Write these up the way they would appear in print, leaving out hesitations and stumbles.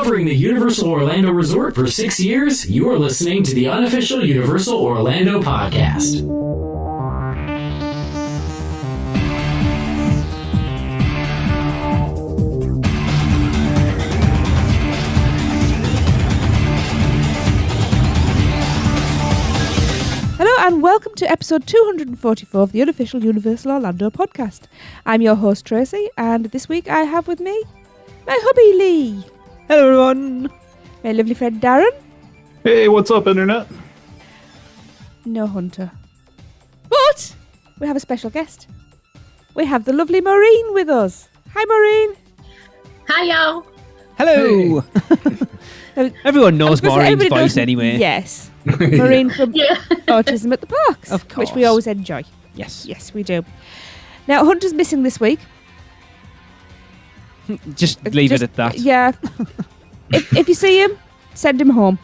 Covering the Universal Orlando Resort for 6 years, you are listening to the unofficial Universal Orlando podcast. Hello and welcome to episode 244 of the unofficial Universal Orlando podcast. I'm your host Tracy, and this week I have with me my hubby Lee. Hello everyone. My lovely friend Darren. Hey, what's up, Internet? No Hunter. But we have a special guest. We have the lovely Maureen with us. Hi Maureen. Hi y'all. Hello. Everyone knows Maureen's voice anyway. Yes. Maureen from Autism at the Parks. Of course. Which we always enjoy. Yes. Yes, we do. Now, Hunter's missing this week. Just leave it at that. Yeah. if you see him, send him home.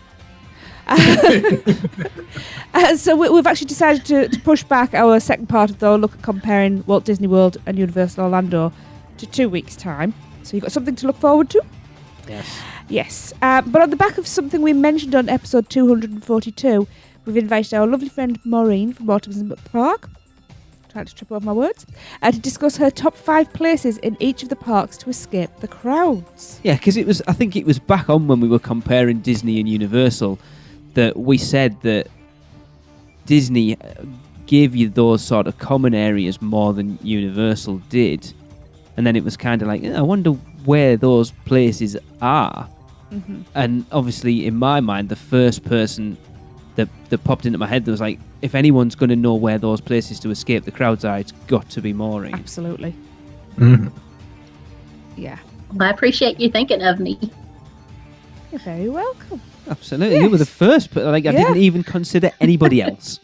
So we've actually decided to push back our second part of the look at comparing Walt Disney World and Universal Orlando to 2 weeks' time. So you've got something to look forward to? Yes. Yes. But on the back of something we mentioned on episode 242, we've invited our lovely friend Maureen from Autism at the Park, trying to trip over my words, to discuss her top 5 places in each of the parks to escape the crowds. Yeah, because I think it was back on when we were comparing Disney and Universal that we said that Disney gave you those sort of common areas more than Universal did. And then it was kind of like, I wonder where those places are. Mm-hmm. And obviously, in my mind, the first person that popped into my head that was like, if anyone's going to know where those places to escape the crowds are, it's got to be Maureen. Absolutely. Mm-hmm. Yeah. Well, I appreciate you thinking of me. You're very welcome. Absolutely. Yes. You were the first, but I didn't even consider anybody else.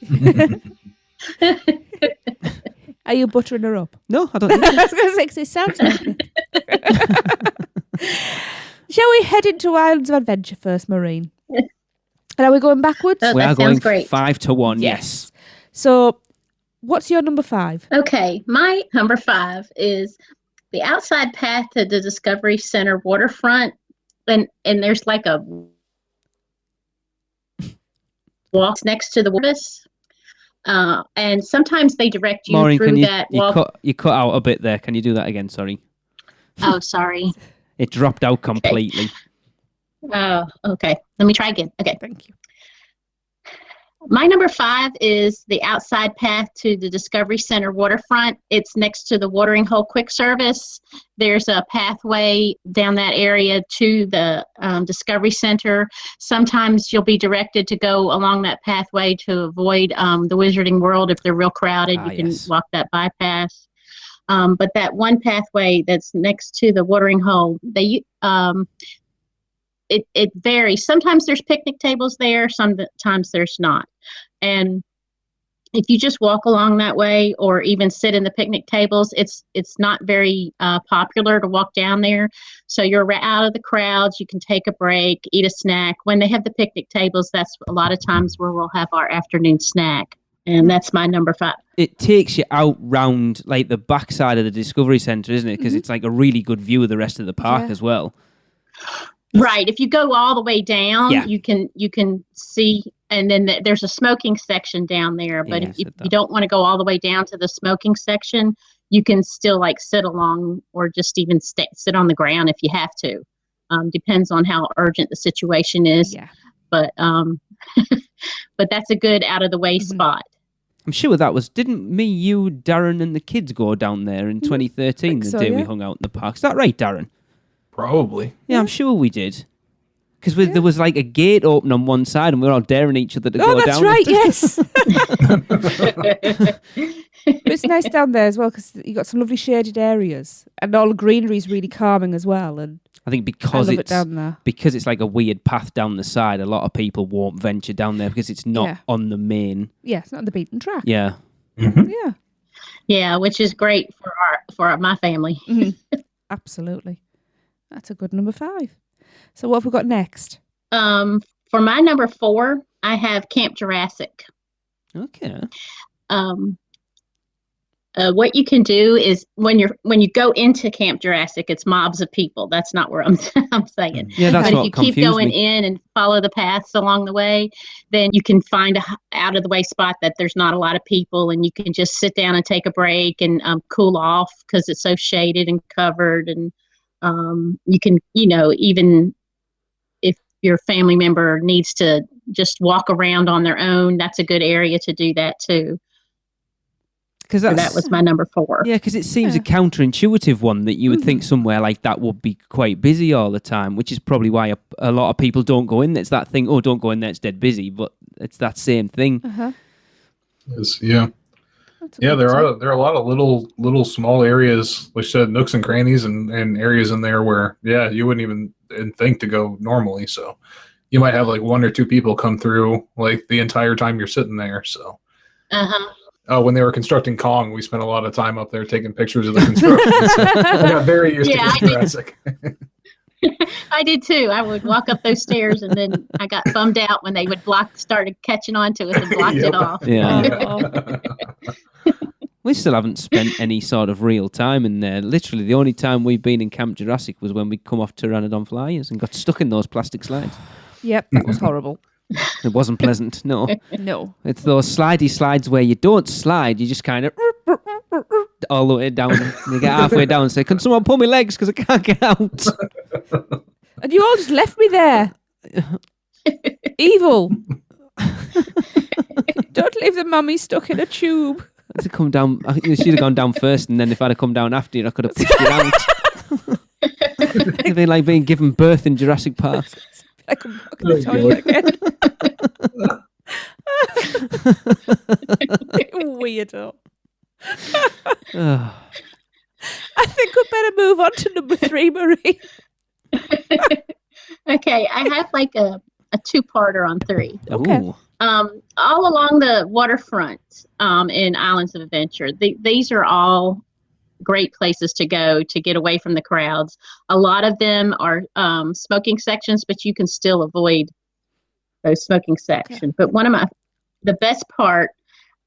Are you buttering her up? No, I don't think so. I was going to say, 'cause it sounds like it. Shall we head into Islands of Adventure first, Maureen? And are we going backwards? Oh, We that are going sounds great. 5-1, yes. So, what's your number 5? Okay, my number 5 is the outside path to the Discovery Center waterfront, and there's like a walk next to the waterfront. And sometimes they direct you Maureen, through can that walk. you cut out a bit there. Can you do that again? Sorry. Oh, sorry. It dropped out completely. Oh, okay. Let me try again. Okay. Thank you. My number 5 is the outside path to the Discovery Center waterfront. It's next to the watering hole quick service. There's a pathway down that area to the Discovery Center. Sometimes you'll be directed to go along that pathway to avoid the Wizarding World. If they're real crowded, you can walk that bypass. But that one pathway that's next to the watering hole, it varies. Sometimes there's picnic tables there, sometimes there's not. And if you just walk along that way or even sit in the picnic tables, it's not very popular to walk down there. So you're out of the crowds, you can take a break, eat a snack. When they have the picnic tables, that's a lot of times where we'll have our afternoon snack. And that's my number 5. It takes you out round like the backside of the Discovery Centre, isn't it? Because it's like a really good view of the rest of the park as well. Right. If you go all the way down, you can see, and then there's a smoking section down there. But if you don't want to go all the way down to the smoking section, you can still like sit along or just even sit on the ground if you have to. Depends on how urgent the situation is. Yeah. But but that's a good out of the way spot. I'm sure that was, didn't me, you, Darren, and the kids go down there in 2013, the day we hung out in the park? Is that right, Darren? Probably. Yeah, I'm sure we did. Because there was like a gate open on one side and we were all daring each other to go down. Oh, that's right, yes. But it's nice down there as well because you got some lovely shaded areas and all the greenery is really calming as well. And I think because it's like a weird path down the side, a lot of people won't venture down there because it's not on the main. Yeah, it's not on the beaten track. Yeah. Mm-hmm. Yeah. Yeah, which is great for my family. Mm-hmm. Absolutely. That's a good number 5. So what have we got next? For my number 4, I have Camp Jurassic. Okay. What you can do is when you go into Camp Jurassic, it's mobs of people. That's not where I'm saying. Yeah, that's But if what you keep confused going me. in and follow the paths along the way, then you can find a out of the way spot that there's not a lot of people, and you can just sit down and take a break and cool off because it's so shaded and covered. And you can, even if your family member needs to just walk around on their own, that's a good area to do that too. Because So that was my number 4. Yeah, because it seems a counterintuitive one that you would think somewhere like that would be quite busy all the time, which is probably why a lot of people don't go in there. It's that thing, don't go in there, it's dead busy, but it's that same thing. Uh-huh. Yeah. Yeah, there are a lot of little small areas, like I said, nooks and crannies and areas in there where, you wouldn't even think to go normally. So you might have like 1 or 2 people come through like the entire time you're sitting there. So. Uh-huh. Oh, when they were constructing Kong, we spent a lot of time up there taking pictures of the construction. So I got very used to Jurassic. I did too. I would walk up those stairs, and then I got bummed out when they would started catching on to it and blocked it off. Yeah. We still haven't spent any sort of real time in there. Literally, the only time we've been in Camp Jurassic was when we come off Pteranodon Flyers and got stuck in those plastic slides. Yep, that was horrible. It wasn't pleasant, no. No. It's those slidey slides where you don't slide, you just kind of all the way down. You get halfway down and say, can someone pull my legs because I can't get out? And you all just left me there. Evil. Don't leave the mummy stuck in a tube. I had to come down. You should have gone down first, and then if I'd have come down after you, I could have pushed you out. It'd be like being given birth in Jurassic Park. I can walk in the toilet again. Weirdo. I think we'd better move on to number 3, Marie. Okay, I have like a 2-parter on 3. Okay. Ooh. All along the waterfront in Islands of Adventure, these are all great places to go to get away from the crowds. A lot of them are smoking sections, but you can still avoid those smoking sections. But the best part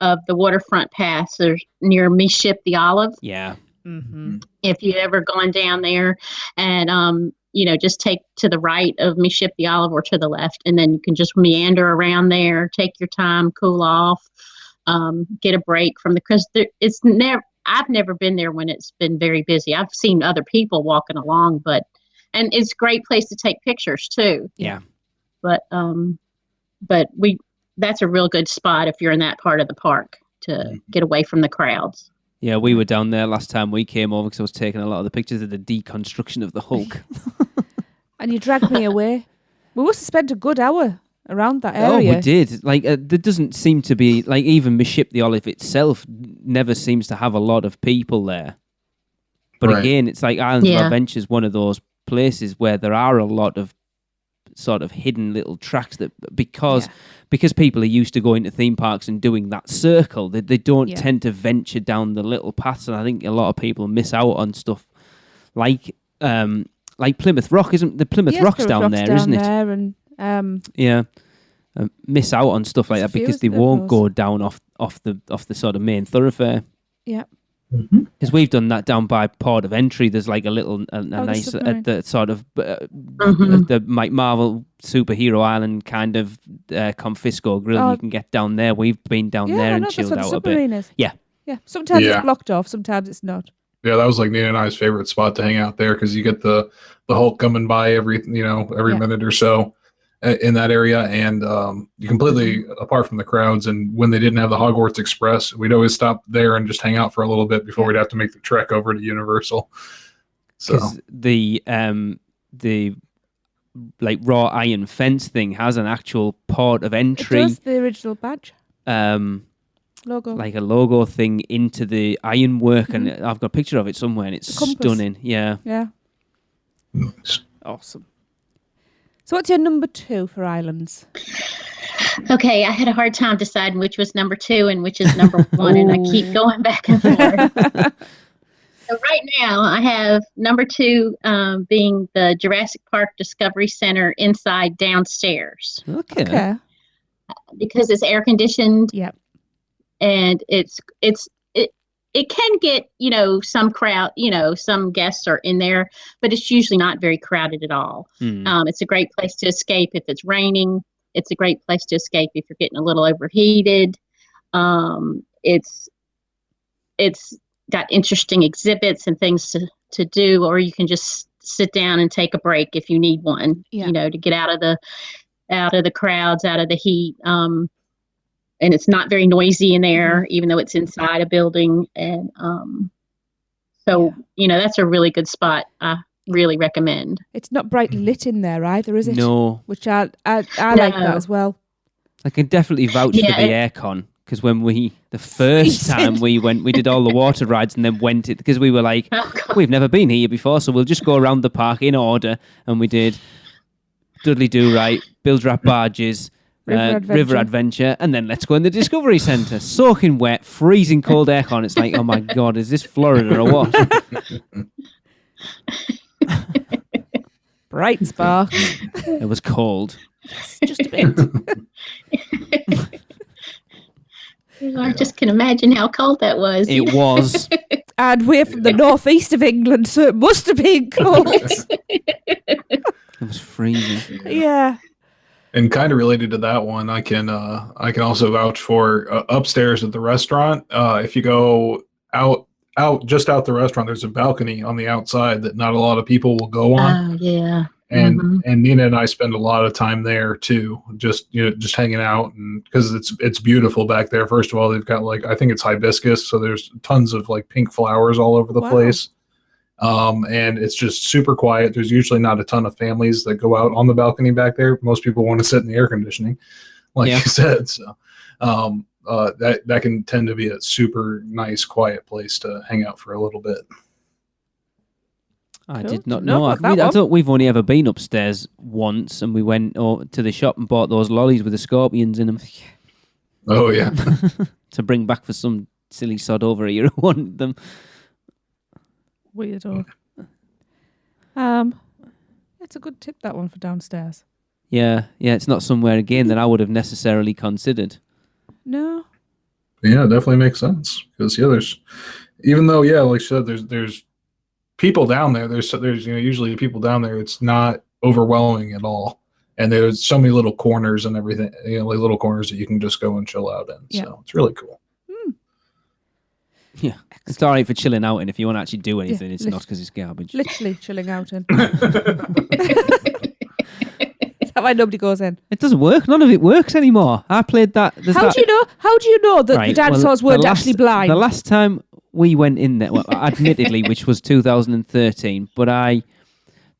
of the waterfront paths are near Me Ship the Olive. Yeah. Mm-hmm. If you've ever gone down there and just take to the right of Me Ship the Olive or to the left, and then you can just meander around there, take your time, cool off, get a break from because I've never been there when it's been very busy. I've seen other people walking along, and it's a great place to take pictures too. Yeah. But that's a real good spot if you're in that part of the park to get away from the crowds. Yeah, we were down there last time we came over because I was taking a lot of the pictures of the deconstruction of the Hulk. And you dragged me away. We must have spent a good hour around that area. Oh, we did. Like, there doesn't seem to be, like, even Me Ship the Olive itself never seems to have a lot of people there. But again, it's like Islands of Adventure is one of those places where there are a lot of sort of hidden little tracks that because people are used to going to theme parks and doing that circle, they don't tend to venture down the little paths, and I think a lot of people miss out on stuff like Plymouth Rock, isn't the Plymouth Rock's down there, isn't it? And, miss out on stuff like that because they won't go down off the sort of main thoroughfare. Yeah. Because we've done that down by Port of Entry. There's like a nice the sort of the Mike Marvel superhero island kind of Confisco grill you can get down there. We've been down there and chilled out a bit. Is. Yeah. Sometimes it's blocked off. Sometimes it's not. Yeah, that was like Nina and I's favorite spot to hang out there because you get the Hulk coming by every minute or so in that area, and you completely apart from the crowds. And when they didn't have the Hogwarts Express, we'd always stop there and just hang out for a little bit before we'd have to make the trek over to Universal. So the like raw iron fence thing has an actual port of entry. It does, the original badge. Logo. Like a logo thing into the ironwork, and I've got a picture of it somewhere, and it's stunning. Yeah. Yeah. Nice. Awesome. So what's your number 2 for islands? Okay, I had a hard time deciding which was number 2 and which is number 1, and I keep going back and forth. So right now, I have number 2 being the Jurassic Park Discovery Center inside downstairs. Okay. Because it's air conditioned. Yep. And it can get, some crowd, some guests are in there, but it's usually not very crowded at all. It's a great place to escape if it's raining. It's a great place to escape if you're getting a little overheated. It's got interesting exhibits and things to do, or you can just sit down and take a break if you need one, to get out of the crowds, out of the heat. And it's not very noisy in there, even though it's inside a building. And that's a really good spot. I really recommend. It's not brightly lit in there either, is it? No. Which I like that as well. I can definitely vouch for the aircon, because when the first time we went, we did all the water rides and then went it, because we were like, we've never been here before, so we'll just go around the park in order. And we did Dudley Do Right, Bill's Rap Barges, River Adventure, and then let's go in the Discovery Centre. Soaking wet, freezing cold aircon. It's like, oh my God, is this Florida or what? Bright spark. It was cold. Just a bit. I just can imagine how cold that was. It was. And we're from the northeast of England, so it must have been cold. It was freezing. Yeah. And kind of related to that one, I can also vouch for upstairs at the restaurant. If you go out the restaurant, there's a balcony on the outside that not a lot of people will go on. Oh yeah. And Nina and I spend a lot of time there too, just hanging out, and because it's beautiful back there. First of all, they've got I think it's hibiscus, so there's tons of pink flowers all over the place. And it's just super quiet. There's usually not a ton of families that go out on the balcony back there. Most people want to sit in the air conditioning, you said. So that can tend to be a super nice, quiet place to hang out for a little bit. I did not know. I thought we've only ever been upstairs once, and we went to the shop and bought those lollies with the scorpions in them. Oh, yeah. To bring back for some silly sod over here who wanted them. Weirdo. It's a good tip, that one, for downstairs. Yeah, it's not somewhere, again, that I would have necessarily considered. No. Yeah, it definitely makes sense. Because, there's, even though, like you said, there's people down there. There's usually people down there. It's not overwhelming at all, and there's so many little corners and everything. Little corners that you can just go and chill out in. Yeah. So it's really cool. Yeah, it's all right for chilling out, and if you want to actually do anything, it's not because it's garbage. Literally chilling out in. Is that why nobody goes in? It doesn't work. None of it works anymore. I played that. How do you know that the dinosaurs weren't actually blind? The last time we went in there, admittedly, which was 2013, but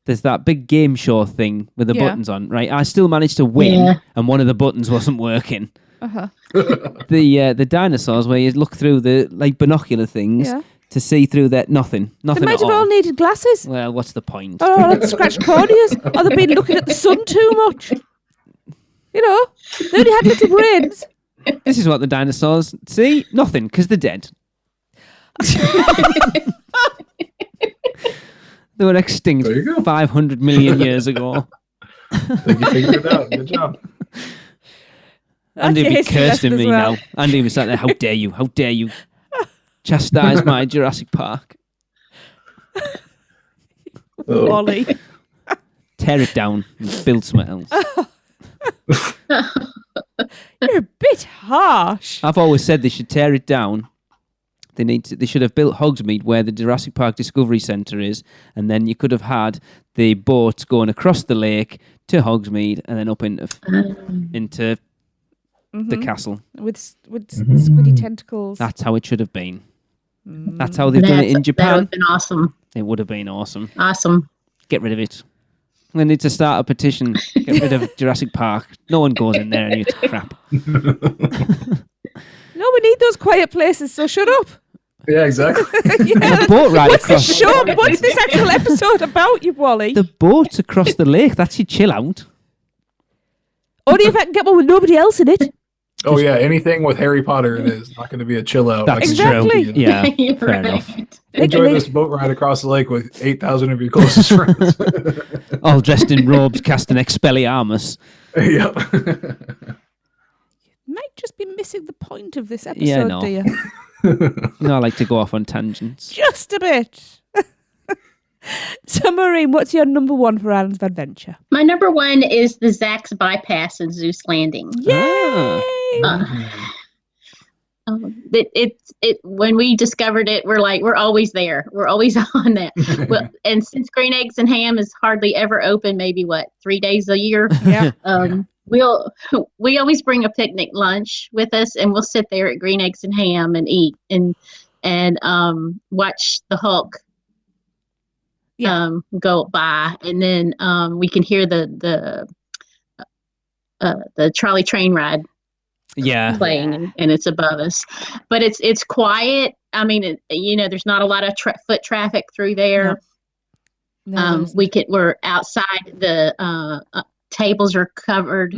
there's that big game show thing with the buttons on, right? I still managed to win, and one of the buttons wasn't working. The dinosaurs, where you look through the binocular things to see through that nothing They might at have all. all needed glasses. Well, what's the point? Oh, let's scratch corneas. Or they've been looking at the sun too much. They only had little brains. This is what the dinosaurs see. Nothing, because they're dead. They were extinct 500 million years ago. I think you figured it out. Good job. Andy would be cursing me now. Andy was sat there, how dare you chastise my Jurassic Park. Wally. Tear it down and build something else. You're a bit harsh. I've always said they should tear it down. They should have built Hogsmeade where the Jurassic Park Discovery Centre is, and then you could have had the boat going across the lake to Hogsmeade and then up into the castle. With squiddy tentacles. That's how it should have been. That's how they've done it in Japan. That would have been awesome. It would have been awesome. Awesome. Get rid of it. We need to start a petition. Get rid of Jurassic Park. No one goes in there and it's crap. No, we need those quiet places, so shut up. Yeah, exactly. The boat ride What's across. What's this actual episode about, you Wally? The boat across the lake. That's your chill out. Only if I can get one with nobody else in it. Oh yeah, anything with Harry Potter in it is not going to be a chill out. That's Exactly. true. Yeah, You're fair right. enough. Enjoy this boat ride across the lake with 8,000 of your closest friends. All dressed in robes, casting Expelliarmus. Yep. Might just be missing the point of this episode, dear. No, I like to go off on tangents. Just a bit. So, Maureen, what's your number one for Islands of Adventure? My number one is the Zax Bypass in Zeus Landing. Yay! When we discovered it, we're always there. We're always on that. Well, and since Green Eggs and Ham is hardly ever open, maybe 3 days a year. Yeah. We always bring a picnic lunch with us, and we'll sit there at Green Eggs and Ham and eat and watch the Hulk go by, and then we can hear the trolley train ride playing, and it's above us. But it's quiet. I mean, there's not a lot of foot traffic through there. No, we're outside. The tables are covered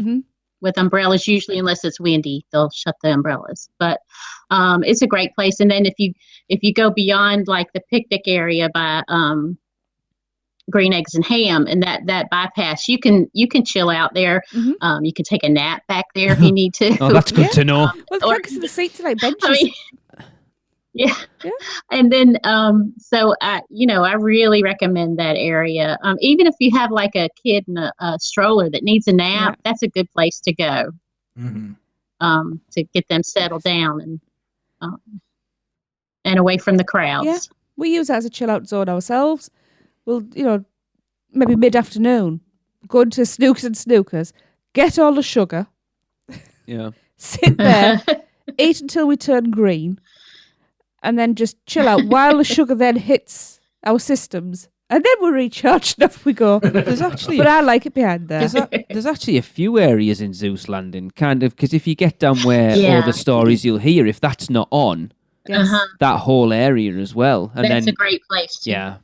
with umbrellas usually, unless it's windy, they'll shut the umbrellas. But it's a great place. And then if you go beyond like the picnic area by Green Eggs and Ham and that bypass, you can chill out there. You can take a nap back there if you need to. Oh, that's good to know. Well, because the seats are like benches. I mean, yeah. And then so I really recommend that area. Even if you have like a kid in a stroller that needs a nap, that's a good place to go. To get them settled down and away from the crowds. Yeah, we use it as a chill out zone ourselves. We'll, maybe mid-afternoon, go to Snooks and Snookers, get all the sugar, sit there, eat until we turn green, and then just chill out while the sugar then hits our systems. And then we're recharged and off we go. But I like it behind there. There's actually a few areas in Zeus Landing, kind of, because if you get down where all the stories you'll hear, if that's not on, that whole area as well. And that's a great place too. Yeah.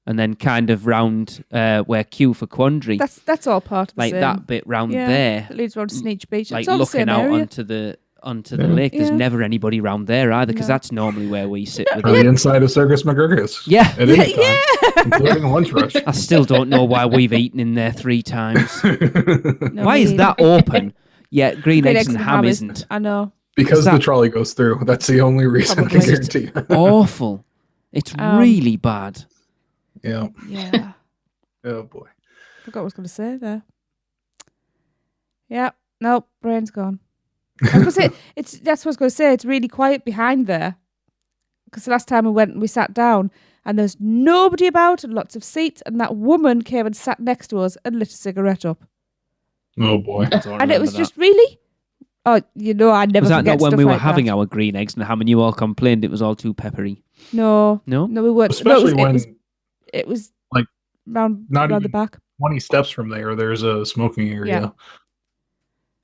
And then kind of round where Q for Quandary. That's all part of the like same. that bit round there. It leads round to Sneech Beach. Like it's all looking the same out area. onto the lake. There's never anybody round there either, because that's normally where we sit with the inside of Circus McGurgus. Yeah. At any time, including lunch rush. I still don't know why we've eaten in there 3 times. No, why is that open? Yeah, Green Eggs and Ham isn't. isn't. I know. Because the trolley goes through. That's the only reason, I can guarantee. Awful. It's really bad. Yeah. Yeah. Oh boy. Forgot what I was going to say there. Yeah. Nope. Brain's gone. I was going to say that's what I was going to say. It's really quiet behind there. Because the last time we went, we sat down and there's nobody about and lots of seats, and that woman came and sat next to us and lit a cigarette up. Oh boy. And it was just really. Oh, I never. Was that forget not when stuff we were like having that. our Green Eggs and Ham and you all complained it was all too peppery? No, we weren't. Especially when it was like round the back. 20 steps from there's a smoking area. Yeah.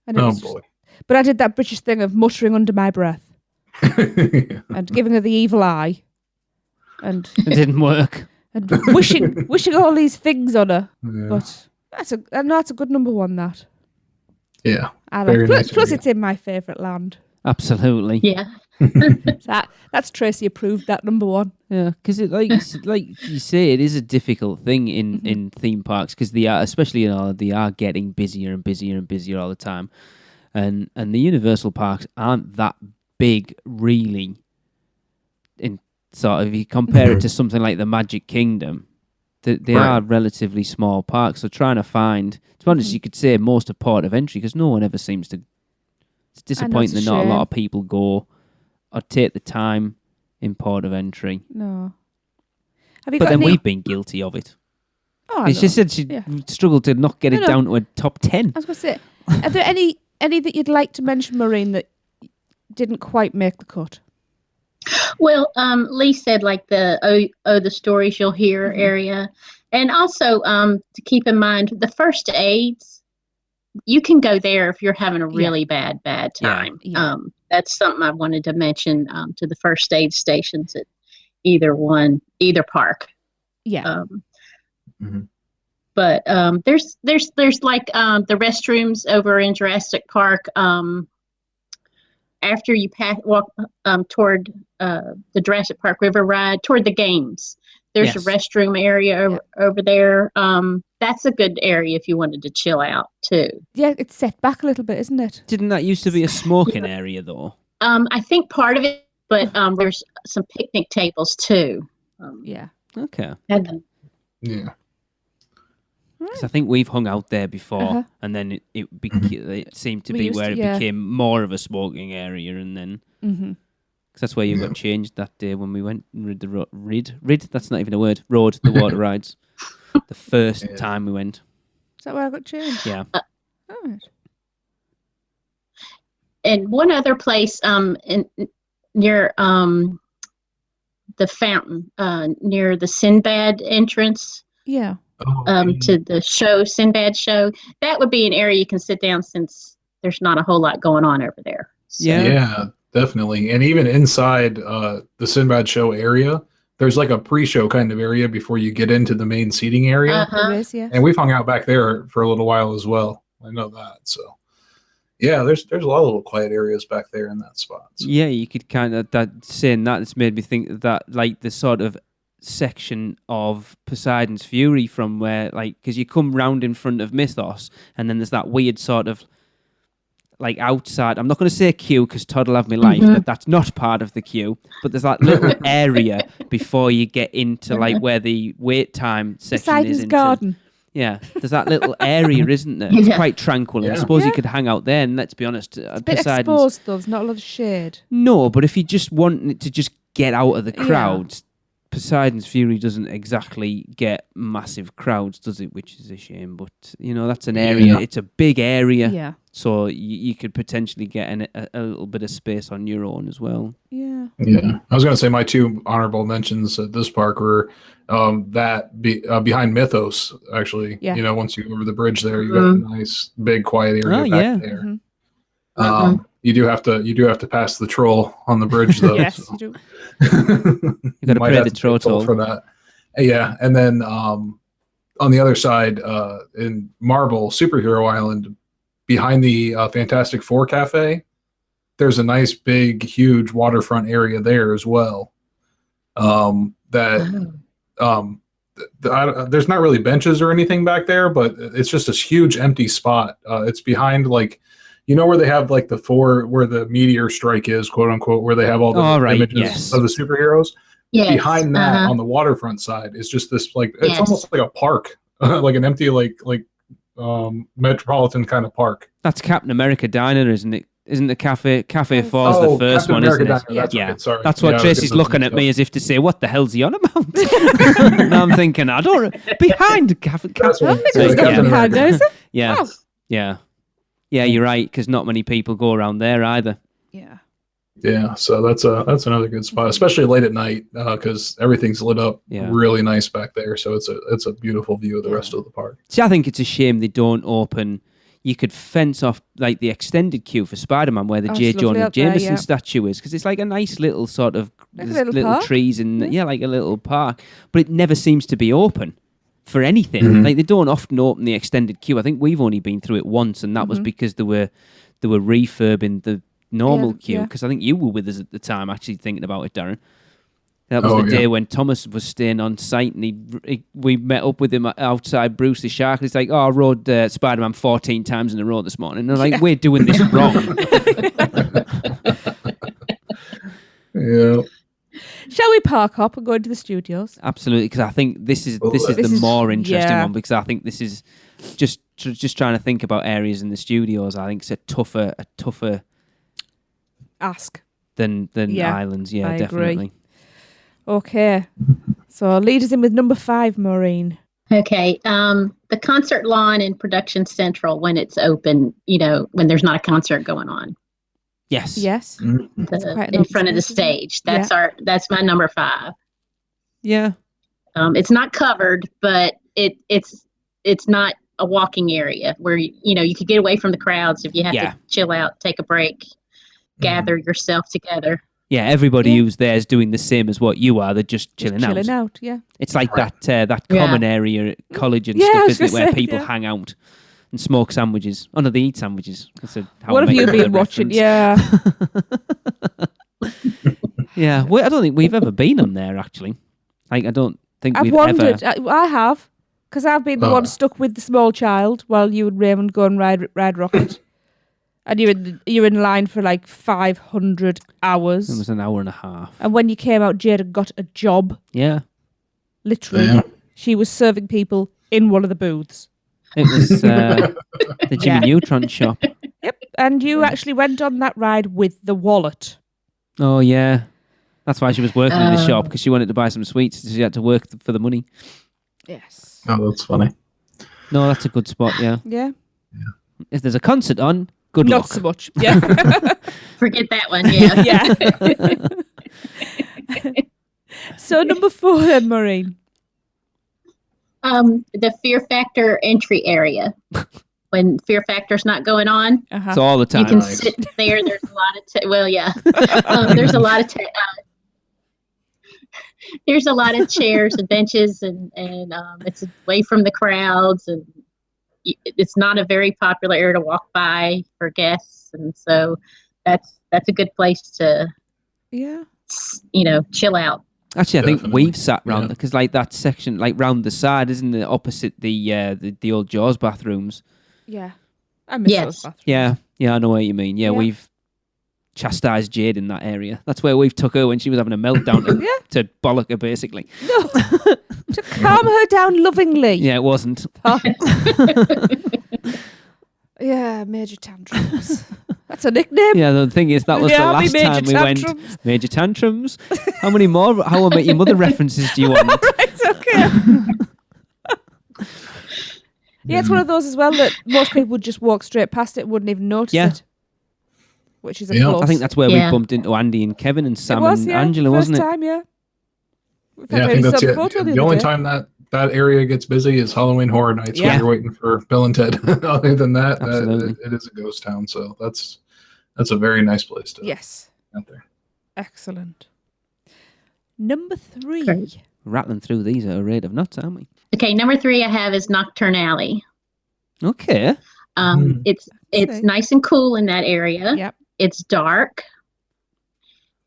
And boy! But I did that British thing of muttering under my breath and giving her the evil eye, and it didn't work. And wishing all these things on her. Yeah. But that's a good number one. That. Yeah. I like. Plus, it's in my favourite land. Absolutely. Yeah. That's Tracy approved, that number one. Yeah, because it like you say, it is a difficult thing in theme parks, because they are, especially they are getting busier and busier and busier all the time, and the Universal parks aren't that big really. In sort of, if you compare it to something like the Magic Kingdom, they are relatively small parks. So trying to find, to be honest, you could say most of Port of Entry, because no one ever seems to. It's disappointing that not a lot of people go or take the time in Port of Entry. No. But then we've been guilty of it. Oh, she said she struggled to not get it down to a top 10. I was going to say, are there any that you'd like to mention, Maureen, that didn't quite make the cut? Well, Lee said like the the stories you'll hear area. And also to keep in mind, the first aids, you can go there if you're having a really bad time. Yeah. That's something I wanted to mention to the first aid stations at either park. Yeah. But there's like the restrooms over in Jurassic Park. After you walk toward the Jurassic Park River ride toward the games, there's a restroom area over there. That's a good area if you wanted to chill out too. Yeah, it's set back a little bit, isn't it? Didn't that used to be a smoking area though? I think part of it But there's some picnic tables too. Yeah. Okay. Had them. Yeah. Because I think we've hung out there before, Uh-huh. and then it seemed to We be used where to, it yeah. became more of a smoking area, and then Mm-hmm. cause that's where you got changed that day when we went and rid. That's not even a word. Rode the water rides. The first time we went. Is that where I got changed? Yeah. All right. And one other place near the fountain, near the Sinbad entrance Yeah. to the show, Sinbad show. That would be an area you can sit down since there's not a whole lot going on over there. So, Yeah, definitely. And even inside the Sinbad show area, there's like a pre-show kind of area before you get into the main seating area. There is, yes. And we've hung out back there for a little while as well. I know that. So yeah, there's a lot of little quiet areas back there in that spot. So. Yeah, you could kind of saying that it's made me think that like the sort of section of Poseidon's Fury from where because you come round in front of Mythos and then there's that weird sort of like outside. I'm not going to say queue because Todd will have me life. That's not part of the queue, but there's that little area before you get into like where the wait time section Poseidon's is. garden. Yeah, there's that little area, isn't there? It's quite tranquil. And I suppose you could hang out there. And let's be honest, It's a bit exposed though. There's not a lot of shade. No, but if you just want it to just get out of the crowds, Poseidon's Fury doesn't exactly get massive crowds, does it? Which is a shame. But that's an area. Yeah. It's a big area. Yeah. So you could potentially get a little bit of space on your own as well. Yeah. Yeah, I was going to say my two honorable mentions at this park were behind Mythos. Actually, once you go over the bridge there, you got a nice big quiet area back there. Mm-hmm. You do have to pass the troll on the bridge though. Yes, so. you do. You got to pay the troll toll for that. Yeah, and then on the other side, in Marble Superhero Island, behind the Fantastic Four Cafe, there's a nice, big, huge waterfront area there as well. There's not really benches or anything back there, but it's just this huge empty spot. It's behind where they have like where the meteor strike is, quote unquote, where they have all the images of the superheroes. Yes. Behind that, on the waterfront side, is just this it's almost like a park, like an empty metropolitan kind of park. That's Captain America Diner, isn't it? Isn't the Cafe 4 is the first Captain one, America isn't it? Diner, that's right, sorry. That's what Tracy's looking at me as if to say, what the hell's he on about? And I'm thinking, I don't behind Cafe. There's nothing behind there, is there? Yeah. Oh. Yeah, you're right, because not many people go around there either. Yeah. Yeah, so that's another good spot, especially late at night, because everything's lit up really nice back there. So it's a beautiful view of the rest of the park. See, I think it's a shame they don't open. You could fence off like the extended queue for Spider-Man, where the J. Jonah Jameson statue is, because it's like a nice little sort of little trees and like a little park, but it never seems to be open for anything. Mm-hmm. Like they don't often open the extended queue. I think we've only been through it once, and that was because they were refurbing the normal queue, because I think you were with us at the time actually thinking about it, Darren. That was the day when Thomas was staying on site, and we met up with him outside Bruce the Shark. He's like, I rode Spider-Man 14 times in a row this morning. And I'm like, we're doing this wrong. Yeah. Shall we park up and go into the studios? Absolutely, because I think this is the more interesting one, because I think this is just trying to think about areas in the studios. I think it's a tougher ask than islands. Yeah, I definitely. agree. Okay, so lead us in with number 5, Maureen. Okay, the concert lawn in Production Central when it's open, when there's not a concert going on. Yes. In front of the stage. That's my number 5. Yeah. It's not covered, but it's not a walking area where you could get away from the crowds if you have to chill out, take a break, gather yourself together. Yeah, everybody who's there is doing the same as what you are. They're just chilling out. Yeah. It's like that common area at college and stuff, isn't it, where people hang out and smoke sandwiches. Oh, no, they eat sandwiches. What have you been watching? Yeah. Yeah, I don't think we've ever been on there, actually. I don't think I've wondered. I have, because I've been the one stuck with the small child while you and Raymond go and ride Rocket. And you're in line for like 500 hours. It was an hour and a half. And when you came out, Jade had got a job. Yeah. Literally. Damn. She was serving people in one of the booths. It was the Jimmy Neutron shop. Yep. And you actually went on that ride with the wallet. Oh, yeah. That's why she was working in the shop, because she wanted to buy some sweets. So she had to work for the money. Yes. Oh, that's funny. No, that's a good spot, yeah. Yeah. If there's a concert on, good Not luck. so much. Yeah. Forget that one. Yeah. Yeah. So number 4 then, Maureen. The Fear Factor entry area. When Fear Factor's not going on, So all the time. you can sit there. There's a lot of there's a lot of there's a lot of chairs and benches, and it's away from the crowds, and it's not a very popular area to walk by for guests, and so that's a good place to chill out. Actually, I think Definitely. we've sat round because like that section, like round the side, isn't it, opposite the old Jaws bathrooms? Yeah. I miss those bathrooms. Yeah, I know what you mean. Yeah, we've chastised Jade in that area. That's where we've took her when she was having a meltdown to bollock her, basically. No. To calm her down lovingly. Yeah, it wasn't. Yeah, Major Tantrums. That's a nickname. Yeah, the thing is, that was the last time we went. Major Tantrums. How many more How I Met Your Mother references do you want? Right, okay. Yeah, it's one of those as well that most people would just walk straight past it, wouldn't even notice it. Which is a plus. I think that's where we bumped into Andy and Kevin and Sam and Angela, first wasn't it? time, yeah. I think that's it. The only time that area gets busy is Halloween Horror Nights when you're waiting for Bill and Ted. Other than that, it is a ghost town. So that's a very nice place to out there. Excellent. Number 3. Great. Rattling through these at a rate of knots, aren't we? Okay, number 3 I have is Nocturne Alley. Okay. It's nice and cool in that area. Yep. It's dark.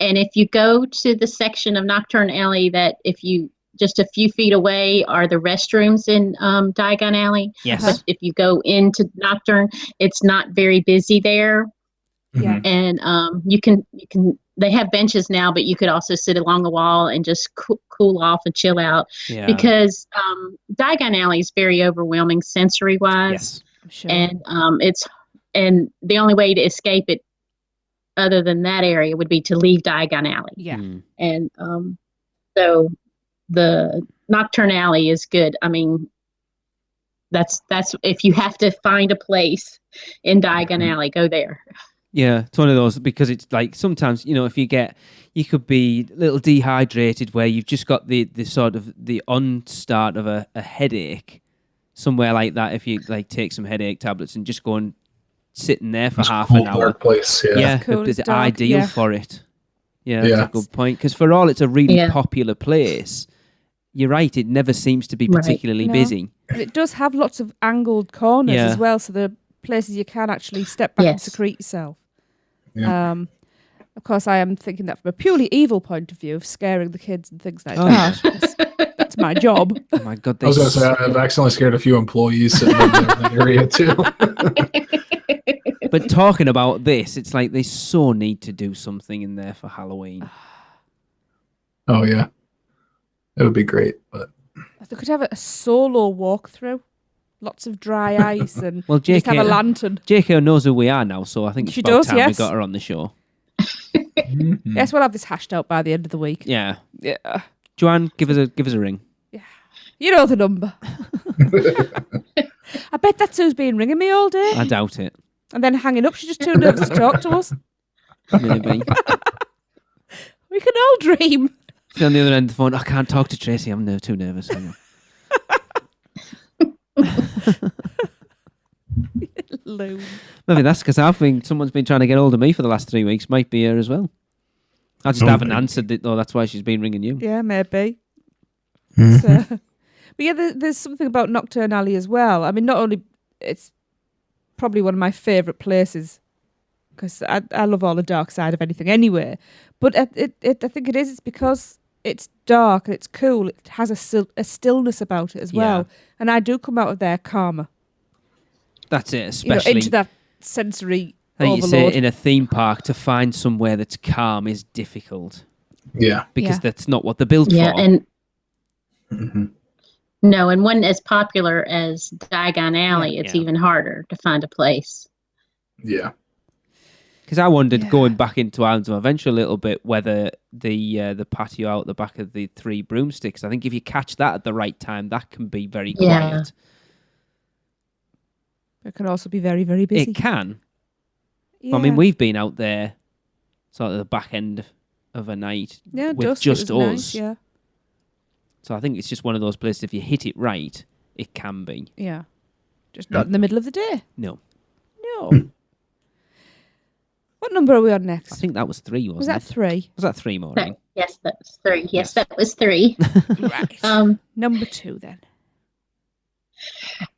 And if you go to the section of Nocturne Alley that if you just a few feet away are the restrooms in Diagon Alley. Yes. But if you go into Nocturne, it's not very busy there. Yeah. And you can they have benches now, but you could also sit along the wall and just cool off and chill out. Yeah. Because Diagon Alley is very overwhelming sensory wise. Yes. I'm sure. And the only way to escape it other than that area would be to leave Diagon Alley. Yeah. And so the Nocturne Alley is good. I mean, that's if you have to find a place in Diagon Alley, go there. Yeah, it's one of those because it's like sometimes, if you could be a little dehydrated where you've just got the sort of the onstart of a headache somewhere like that. If you like take some headache tablets and just go and sit in there for half an hour. Dark place. Yeah, cool, it's dark, ideal for it. Yeah, that's a good point. Because for all it's a really popular place, you're right, it never seems to be particularly busy. And it does have lots of angled corners as well, so there are places you can actually step back and secrete yourself. Yeah. Of course, I am thinking that from a purely evil point of view of scaring the kids and things like that. That's my job. Oh my God. I was going to say, I've accidentally scared a few employees sitting in that area too. But talking about this, it's like they so need to do something in there for Halloween. Oh, yeah. It would be great, but They could have a solo walkthrough. Lots of dry ice and just have a lantern. JK knows who we are now, so I think it's about time we got her on the show. Yes, we'll have this hashed out by the end of the week. Yeah. Yeah. Joanne, give us a ring. Yeah. You know the number. I bet that's who's been ringing me all day. I doubt it. And then hanging up. She's just too nervous to talk to us. Maybe. We can all dream. She's on the other end of the phone. I can't talk to Tracy. I'm too nervous. Loon. Maybe that's because someone's been trying to get hold of me for the last 3 weeks. Might be her as well. I just haven't answered it, though. That's why she's been ringing you. Yeah, maybe. But yeah, there's something about Nocturne Alley as well. I mean, not only it's probably one of my favourite places because I love all the dark side of anything anyway. But I think it's because it's dark and it's cool. It has a stillness about it as well. And I do come out of there calmer. That's it, especially into that sensory I think you say overload. in a theme park to find somewhere that's calm is difficult Yeah. because Yeah. that's not what they're built Yeah, for. and hmm no, and one as popular as Diagon Alley, it's yeah. even harder to find a place. Yeah. Because I wondered, Yeah. going back into Islands of Adventure a little bit, whether the patio out the back of the Three Broomsticks, I think if you catch that at the right time, that can be very Yeah. quiet. It can also be very, very busy. It can. Yeah. I mean, we've been out there sort of the back end of a night yeah, with dusk, just it was us. nice, yeah. So I think it's just one of those places, if you hit it right, it can be. Yeah. Just not in the middle of the day. No. No. What number are we on next? I think that was 3, wasn't was that it? 3? Was that 3, Maureen? Yes, that was 3. Yes, Yes. that was 3. Right. Number 2 then.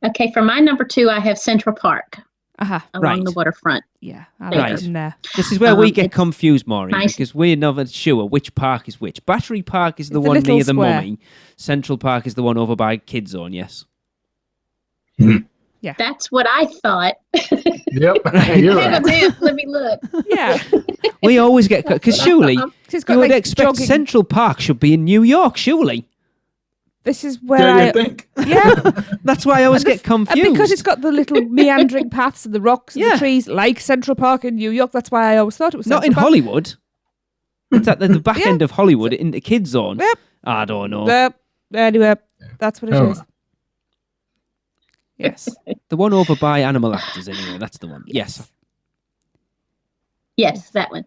Okay, for my number 2, I have Central Park Aha. along Right. the waterfront. Yeah. I Right. like it in there. This is where we get it's confused, Maureen, nice. because we're never sure which park is which. Battery Park is the It's the one little near the square. Mummy. Central Park is the one over by Kids Zone, yes. That's what I thought. Yep. I You're have a right. map. Let me look. Yeah. We always get... Because surely, 'Cause it's got you would like expect jogging. Central Park should be in New York, surely. This is where Yeah, I... you think? Yeah. That's why I always get And confused. because it's got the little meandering paths and the rocks and Yeah. the trees, like Central Park in New York. That's why I always thought it was Not Central in Park. Hollywood. It's at the back Yeah. end of Hollywood, in the Kids Zone. Yep. I don't know. Yep. Anyway, that's what it Oh. is. Yes. The one over by Animal Actors, anyway. That's the one. Yes. Yes, that one.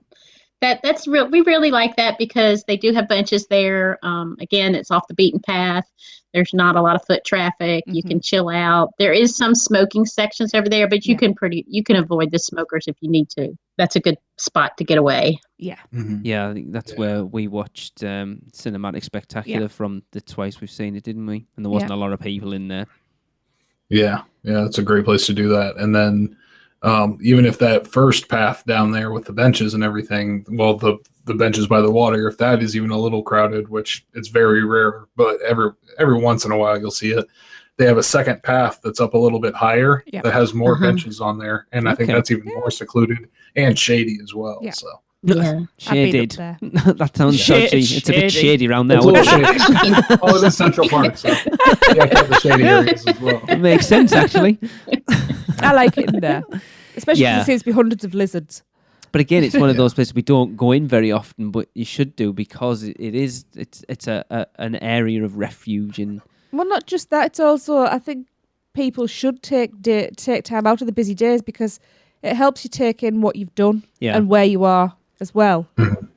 That's real. We really like that because they do have benches there. Again, it's off the beaten path. There's not a lot of foot traffic. You Mhm. can chill out. There is some smoking sections over there, but you Yeah. can avoid the smokers if you need to. That's a good spot to get away. Yeah. Mhm. Yeah, I think that's Yeah. where we watched Cinematic Spectacular Yeah. from the twice we've seen it, didn't we? And there wasn't a lot of people in there. Yeah, it's a great place to do that. And then even if that first path down there with the benches and everything, well, the benches by the water, if that is even a little crowded, which it's very rare, but every once in a while you'll see it. They have a second path that's up a little bit higher Yeah. that has more Uh-huh. benches on there, and I think Okay. that's even more secluded and shady as well. Yeah. So Yeah. I've been up Shaded. there. That sounds Shady. dodgy. It's a bit shady around there. it's a little Wouldn't it? shady. Oh, it is Central Park, so you have to have the shady areas as well. It makes sense, actually. I like it in there. Especially Yeah. because there seems to be hundreds of lizards. But again, it's one of those places we don't go in very often, but you should do because it's an area of refuge and Well, not just that. It's also, I think people should take time out of the busy days because it helps you take in what you've done yeah. and where you are as well. Mhm.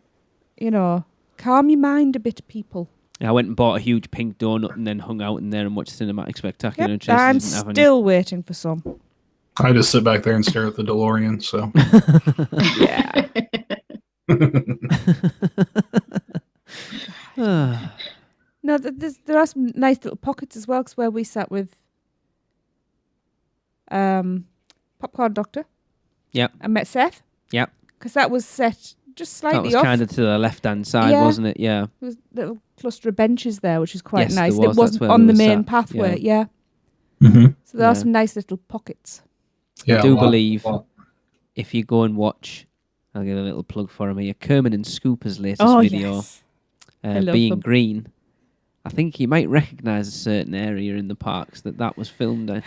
You know, calm your mind a bit, people. I went and bought a huge pink donut and then hung out in there and watched Cinematic Spectacular. Yep, And Tracy I'm didn't have any. still waiting for some. I just sit back there and stare at the DeLorean. So Yeah. No, there are some nice little pockets as well. 'Cause where we sat with Popcorn Doctor. Yep. And met Seth. Yep. Because that was set just That slightly was off. kind of to the left-hand side, Yeah. wasn't it? Yeah. There was a little cluster of benches there, which was quite Yes, there nice. was. It That's wasn't where on we the were main sat, pathway. Yeah. Mhm. So there are Yeah. some nice little pockets. yeah, I do a lot- believe lot. if you go and watch, I'll get a little plug for him here, Kerman and Scooper's latest Oh, video, yes. I love Being them. Green. I think you might recognise a certain area in the parks that was filmed in.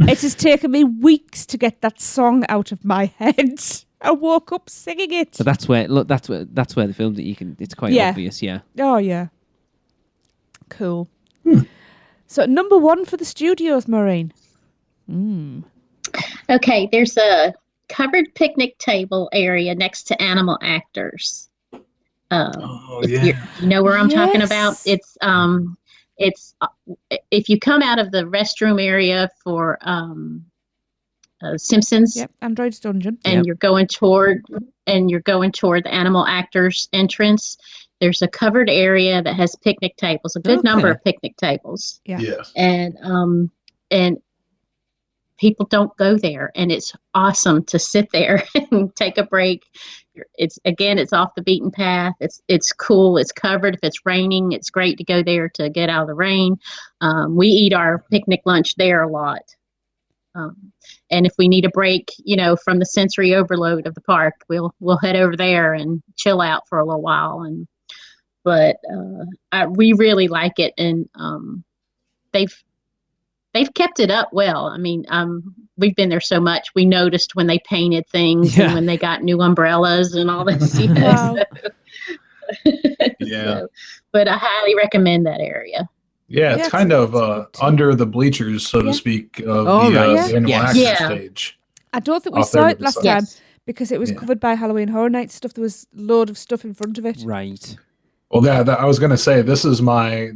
It has taken me weeks to get that song out of my head. I woke up singing it. But that's where they filmed it. It's quite Yeah. obvious, yeah. Oh, yeah. Cool. So, number 1 for the studios, Maureen. Okay, there's a covered picnic table area next to Animal Actors. Oh If yeah. you know where I'm talking about. Yes. It's if you come out of the restroom area for Simpsons, Yep, Android's Dungeon. and Yep. you're going toward the Animal Actors entrance. There's a covered area that has picnic tables, a good number Okay. of picnic tables, Yeah. Yes. and people don't go there, and it's awesome to sit there and take a break. It's off the beaten path. It's cool. It's covered. If it's raining, it's great to go there to get out of the rain. We eat our picnic lunch there a lot. And if we need a break, from the sensory overload of the park, we'll head over there and chill out for a little while. But we really like it, and they've kept it up well. I mean, we've been there so much. We noticed when they painted things and when they got new umbrellas and all this. Wow. Yeah. But I highly recommend that area. Yeah, it's kind of under the bleachers, so to speak, of the Animal Action stage. I don't think we saw it last time because it was covered by Halloween Horror Nights stuff. There was a load of stuff in front of it. Right. Well, I was going to say this is my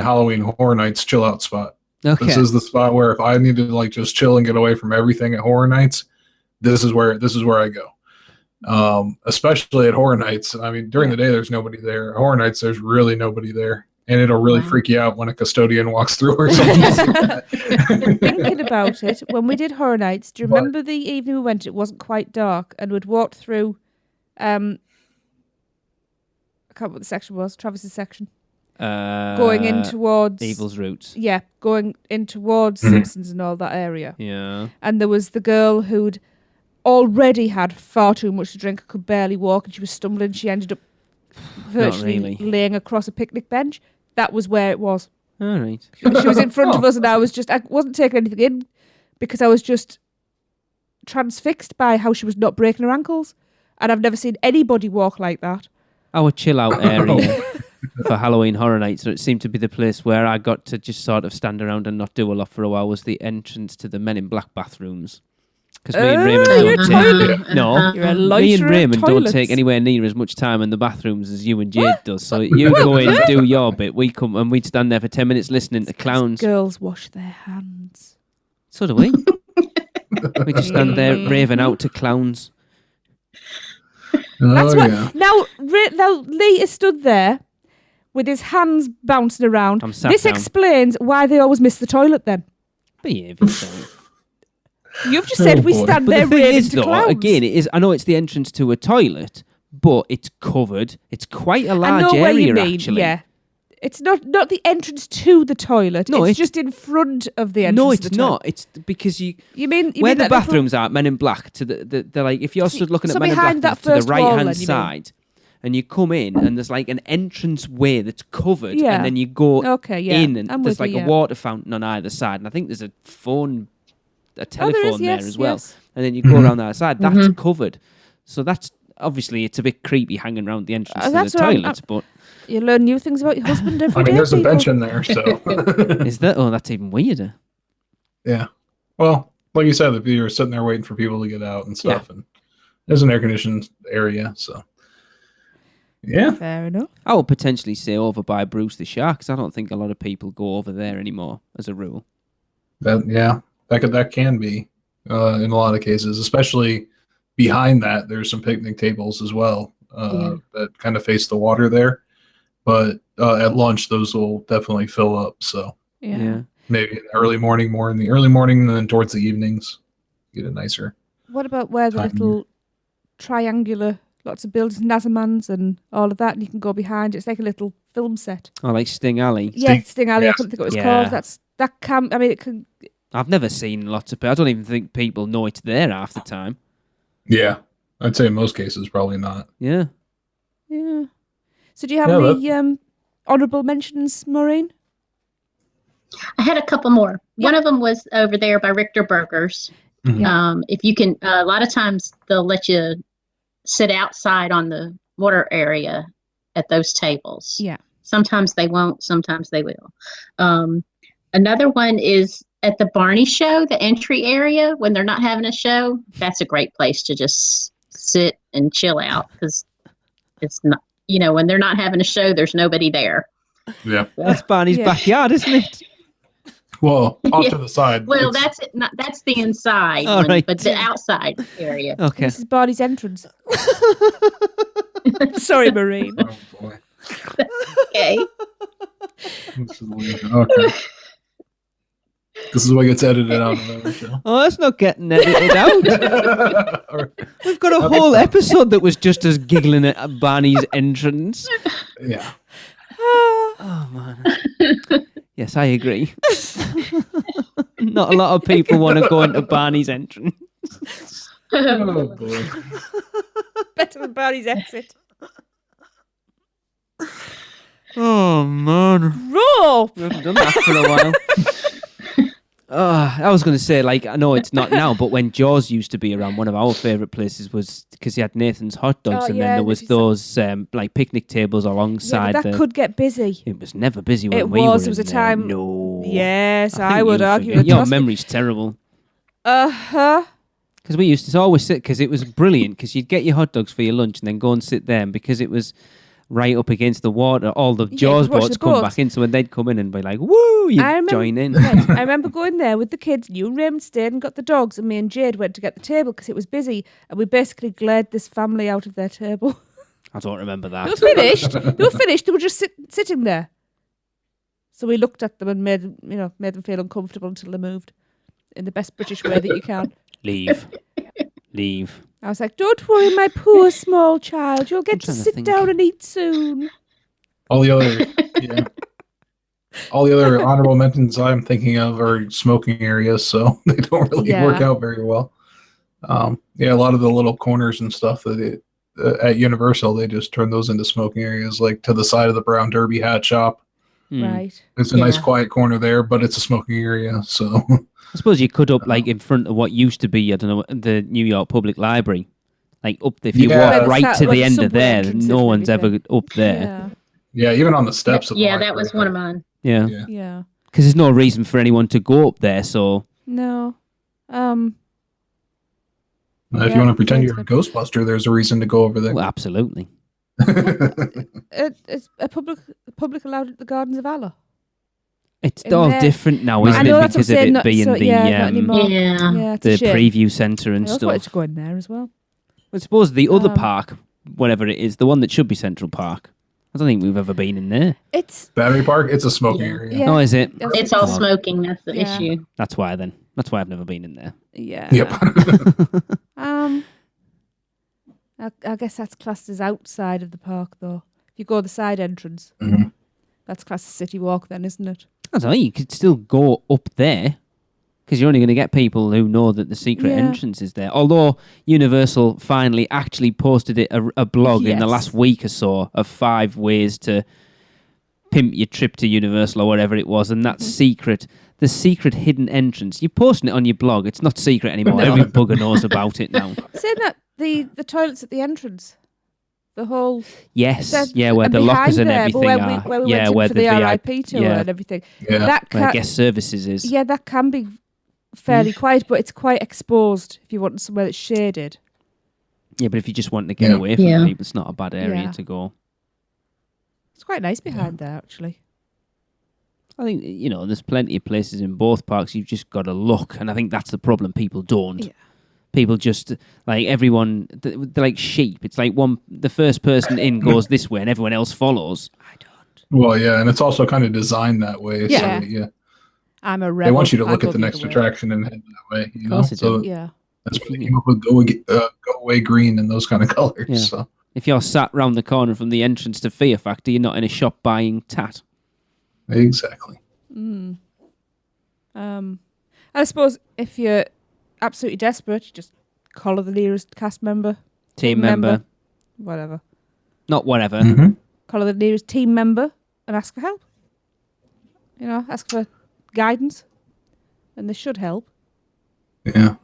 Halloween Horror Nights chill out spot. Okay. This is the spot where if I need to like just chill and get away from everything at Horror Nights, this is where I go. Especially at Horror Nights. I mean, during the day there's nobody there. At Horror Nights there's really nobody there, and it'll really freak you out when a custodian walks through or something. Thinking about it, when we did Horror Nights, do you remember the evening we went? It wasn't quite dark, and we'd walked through. I can't remember what the section was. Travis's section. Going in towards Evil's Roots. Yeah, going in towards Simpsons and all that area. Yeah. And there was the girl who'd already had far too much to drink, could barely walk, and she was stumbling. She ended up virtually laying across a picnic bench. That was where it was. All right. She was in front of us, and I wasn't taking anything in because I was just transfixed by how she was not breaking her ankles. And I've never seen anybody walk like that. Our chill out area for Halloween Horror Nights, so it seemed to be the place where I got to just sort of stand around and not do a lot for a while, was the entrance to the Men in Black bathrooms. Because me and Raymond don't take anywhere near as much time in the bathrooms as you and Jade does. So you go in, do your bit, we come and we'd stand there for 10 minutes listening to clowns. Girls wash their hands. So do we. We just stand there raving out to clowns. That's what. Now Lee is stood there with his hands bouncing around. This explains why they always miss the toilet then. Behave yourself. You've just said we stand there raving to clowns. Again, it is. I know it's the entrance to a toilet, but it's covered. It's quite a large area, actually. Yeah. It's not the entrance to the toilet. No, it's just in front of the entrance. No, it's not. It's because you mean where the bathrooms are, Men in Black. To they're like if you're stood looking at Men in Black to the right hand side, and you come in, and there's like an entrance way that's covered, and then you go in, and there's like a water fountain on either side, and I think there's a telephone there as well, and then you go around the other side. That's covered, so that's obviously it's a bit creepy hanging around the entrance to the toilet, but. You learn new things about your husband every day. There's a bench in there, so. Is that? Oh, that's even weirder. Yeah. Well, like you said, if you were sitting there waiting for people to get out and stuff, and there's an air-conditioned area, so. Yeah. Fair enough. I would potentially say over by Bruce the Shark, because I don't think a lot of people go over there anymore, as a rule. That can be in a lot of cases, especially behind that. There's some picnic tables as well that kind of face the water there. But at lunch, those will definitely fill up. So maybe in the early morning, more in the early morning, and then towards the evenings, get a nicer. What about where the little triangular, lots of buildings, Nazamans and all of that, and you can go behind? It's like a little film set. Oh, like Sting Alley. Yeah, Sting Alley. I couldn't think what it was called. It can. I've never seen lots of people. I don't even think people know it's there half the time. Yeah, I'd say in most cases, probably not. Yeah. Yeah. So do you have any honourable mentions, Maureen? I had a couple more. Yep. One of them was over there by Richter Burgers. Mm-hmm. If you can, a lot of times they'll let you sit outside on the water area at those tables. Yeah. Sometimes they won't, sometimes they will. Another one is at the Barney show, the entry area, when they're not having a show. That's a great place to just sit and chill out because it's not. When they're not having a show, there's nobody there. Yeah. That's Barney's backyard, isn't it? Well, off to the side. Well, that's it. That's the inside one, right. But the outside area. Okay. This is Barney's entrance. Sorry, Maureen. Oh, boy. Okay. Okay. This is what gets edited out of every show. Oh, that's not getting edited out. We've got a whole episode that was just us giggling at Barney's entrance. Yeah. Oh, man. Yes, I agree. Not a lot of people want to go into Barney's entrance. Oh boy. Better than Barney's exit. Oh, man. Rope! We haven't done that for a while. I was going to say, like, I know it's not now, but when Jaws used to be around, one of our favourite places was because he had Nathan's Hot Dogs, and then there was those like picnic tables alongside. Yeah, but that could get busy. It was never busy when we It were was. There in was a there. time. No. Yes, I think would you argue. forget. that Your trust me. memory's terrible. Uh-huh. Because we used to always sit, because it was brilliant, because you'd get your hot dogs for your lunch and then go and sit there, and because it was right up against the water, all the Jaws you watch boats the come boats. back in, so when they'd come in and be like, woo, you'd join in. Right, I remember going there with the kids. You and Raymond stayed and got the dogs, and me and Jade went to get the table because it was busy, and we basically glared this family out of their table. I don't remember They that. were finished. They were just sitting there. So we looked at them and made them feel uncomfortable until they moved, in the best British way that you can. Leave. I was like, "Don't worry, my poor small child. You'll get to trying to sit think. down and eat soon." All the other honorable mentions I'm thinking of are smoking areas, so they don't really work out very well. A lot of the little corners and stuff that at Universal, they just turn those into smoking areas, like to the side of the Brown Derby hat shop. Right. It's a nice quiet corner there, but it's a smoking area, so... I suppose you could up like in front of what used to be, I don't know, the New York Public Library. Like up, if you walk right to the end of there, no one's ever up there. Yeah, even on the steps of the that was one of mine. Yeah. Yeah. Because there's no reason for anyone to go up there, so... No. If you want to pretend you're a Ghostbuster, there's a reason to go over there. Well, absolutely. It's a public allowed at the Gardens of Allah. It's all different now, isn't it? Because of it being not anymore. Yeah. It's a the shame. preview centre and I also wanted stuff. to go in there as well. I suppose the other park, whatever it is, the one that should be Central Park, I don't think we've ever been in there. It's Battery Park, it's a smoking area. Yeah. Oh, is it? It's all smoking. That's the issue. That's why then. That's why I've never been in there. Yeah. Yep. I guess that's classed as outside of the park, though. If you go the side entrance, that's classed as City Walk, then, isn't it? I don't know, you could still go up there, because you're only going to get people who know that the secret entrance is there. Although Universal finally actually posted a blog in the last week or so of 5 ways to pimp your trip to Universal or whatever it was, and that the secret hidden entrance. You're posting it on your blog. It's not secret anymore. Every bugger knows about it now. Saying that, the toilets at the entrest, the whole... Yes, where the lockers and everything are. Where we went in for the RIP tour and everything. Yeah. Where guest services is. Yeah, that can be fairly quiet, but it's quite exposed if you want somewhere that's shaded. Yeah, but if you just want to get away from people, it's not a bad area to go. It's quite nice behind there, actually. I think, there's plenty of places in both parks you've just got to look, and I think that's the problem. People don't. Yeah. People just, like, everyone, they're like sheep. It's like the first person in goes this way and everyone else follows. I don't. Well, yeah, and it's also kind of designed that way. Yeah. So, I'm a rebel. They want you to look at the next attraction and head that way. You know? So that's why they came up with go away green and those kind of colors. Yeah. So. If you're sat round the corner from the entrance to Fear Factor, you're not in a shop buying tat. Exactly. I suppose if you're absolutely desperate, you just collar the nearest cast member. Team member. Whatever. Not whatever. Mm-hmm. Collar the nearest team member and ask for help. Ask for guidance. And they should help. Yeah.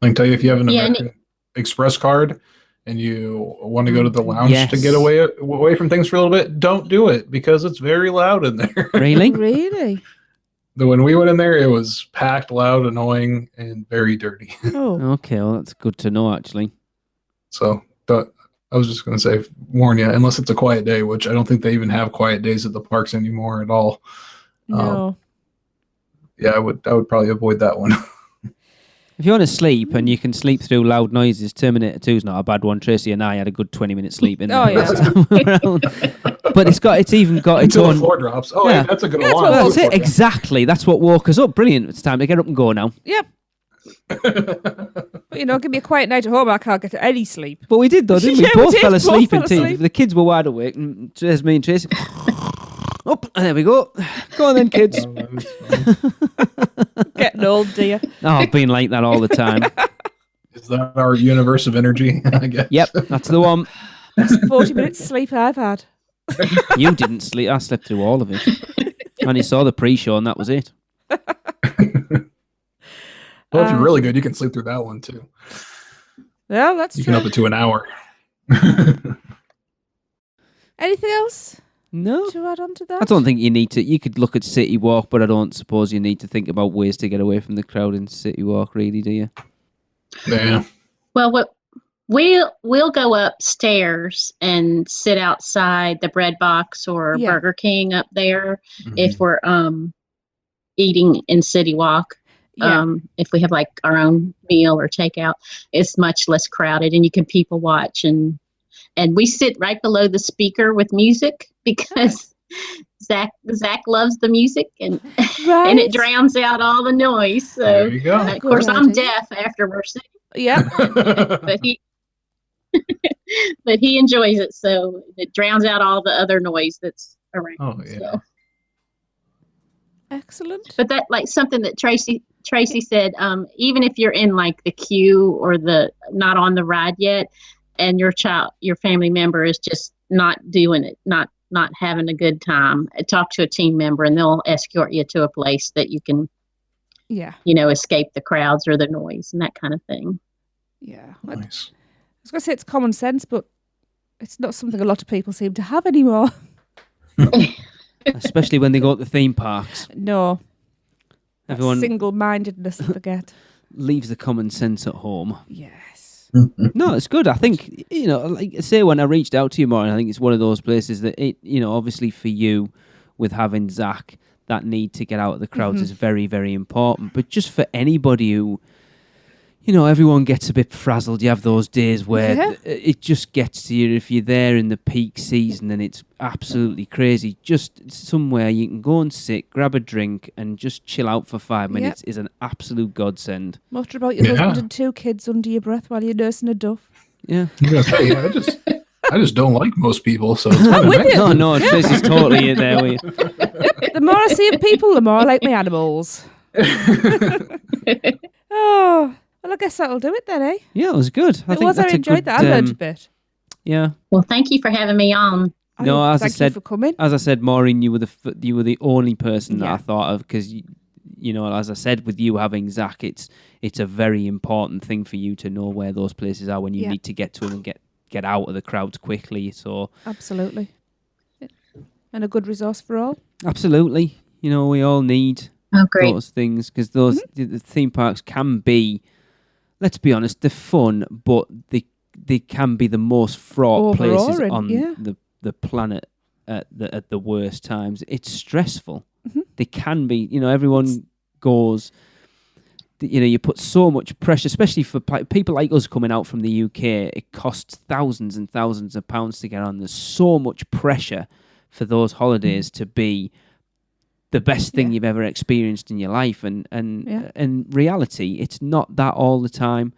I can tell you, if you have an American Express card and you want to go to the lounge to get away from things for a little bit, don't do it because it's very loud in there. Really? Really? When we went in there, it was packed, loud, annoying, and very dirty. Oh. Okay, well, that's good to know, actually. So, I was just going to say, warn you, unless it's a quiet day, which I don't think they even have quiet days at the parks anymore at all. No. I would probably avoid that one. If you want to sleep and you can sleep through loud noises, Terminator 2 is not a bad one. Tracy and I had a good 20-minute sleep in there. Oh, yeah. But it's even got its Until own... the floor drops. Oh, yeah, that's a good alarm. That's it, exactly. That's what woke us up. Brilliant. It's time to get up and go now. Yep. But give me a quiet night at home. I can't get any sleep. But we did, though, didn't we? Yeah, we both did. fell asleep Both fell until asleep. the kids were wide awake. And there's me and Tracy. Oh, there we go. Go on then, kids. Oh, that was fun. Getting old, dear. Oh, I've been like that all the time. Is that our universe of energy? I guess. Yep, that's the one. That's 40 minutes sleep I've had. You didn't sleep. I slept through all of it. And you saw the pre-show and that was it. Well, if you're really good, you can sleep through that one too. Well, that's You true. can up it to an hour. Anything else No. to add on to that? I don't think you need to. You could look at City Walk, but I don't suppose you need to think about ways to get away from the crowd in City Walk, really, do you? Yeah. Well, we'll go upstairs and sit outside the bread box or Yeah. Burger King up there Mm-hmm. if we're eating in City Walk. Yeah. If we have like our own meal or takeout, it's much less crowded and you can people watch and we sit right below the speaker with music because Zach loves the music and Right. and it drowns out all the noise. So There you go. of course Good I'm idea. deaf after we're sitting, Yeah. but he but he enjoys it, so it drowns out all the other noise that's around. Oh, yeah. So. Excellent. But that, like something that Tracy said, even if you're in like the queue or the not on the ride yet, and your family member is just not doing it, not having a good time, talk to a team member and they'll escort you to a place that you can, Yeah. escape the crowds or the noise and that kind of thing. Yeah. Nice. I was going to say it's common sense, but it's not something a lot of people seem to have anymore. Especially when they go to the theme parks. No. That Everyone single-mindedness, I forget. leaves the common sense at home. Yes. No, it's good. I think, like I say, when I reached out to you, Maureen, I think it's one of those places that, obviously for you, with having Zach, that need to get out of the crowds is very, very important. But just for anybody who, everyone gets a bit frazzled. You have those days where it just gets to you. If you're there in the peak season and it's absolutely crazy, just somewhere you can go and sit, grab a drink and just chill out for 5 minutes is an absolute godsend. Mutter about your Yeah. husband and 2 kids under your breath while you're nursing a duff. Yeah. I was gonna say, I just don't like most people, so it's kind of with nice. you. No, this is totally it there. The more I see of people, the more I like my animals. Oh, well, I guess that'll do it then, eh? Yeah, it was good. I enjoyed that. I learned a bit. Yeah. Well, thank you for having me on. No, as I thank said- you for coming. As I said, Maureen, you were the only person that Yeah. I thought of because as I said, with you having Zach, it's a very important thing for you to know where those places are when you Yeah. need to get to them and get out of the crowds quickly. So Absolutely. And a good resource for all. absolutely, we all need Oh, great. those things because the theme parks can be, let's be honest, they're fun, but they can be the most fraught places Overawing, on yeah. the planet at the worst times. It's stressful. Mhm. They can be, everyone goes, you put so much pressure, especially for people like us coming out from the UK. It costs thousands and thousands of pounds to get on. There's so much pressure for those holidays to be the best thing you've ever experienced in your life, and in reality, it's not that all the time.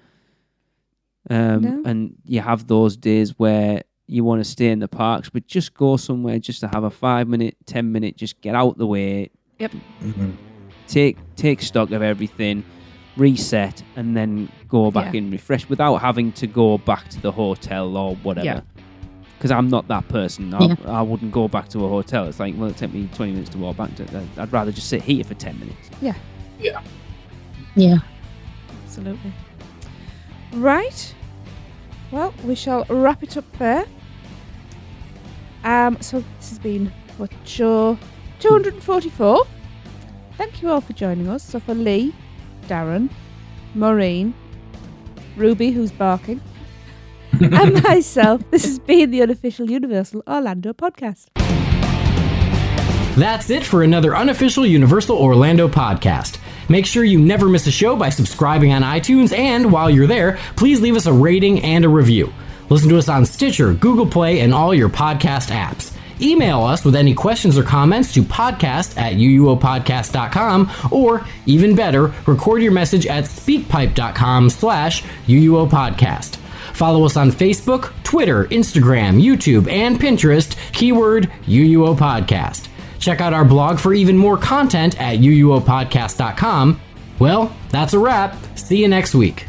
No. And you have those days where you want to stay in the parks, but just go somewhere just to have a 5 minute, 10 minute, just get out the way. Yep. Take stock of everything, reset, and then go back and refresh without having to go back to the hotel or whatever. Yeah. Because I'm not that person. I wouldn't go back to a hotel. It's like, well, it took me 20 minutes to walk back. I'd rather just sit here for 10 minutes. Yeah. Yeah. Yeah. Absolutely. Right. Well, we shall wrap it up there. So this has been show 244. Thank you all for joining us. So for Lee, Darren, Maureen, Ruby, who's barking, and myself, this has been the unofficial Universal Orlando podcast. That's it for another unofficial Universal Orlando podcast. Make sure you never miss a show by subscribing on iTunes, and while you're there, please leave us a rating and a review. Listen to us on Stitcher, Google Play, and all your podcast apps. Email us with any questions or comments to podcast@uuopodcast.com, or even better, record your message at speakpipe.com/uuopodcast. Follow us on Facebook, Twitter, Instagram, YouTube, and Pinterest, keyword UUO Podcast. Check out our blog for even more content at uuopodcast.com. Well, that's a wrap. See you next week.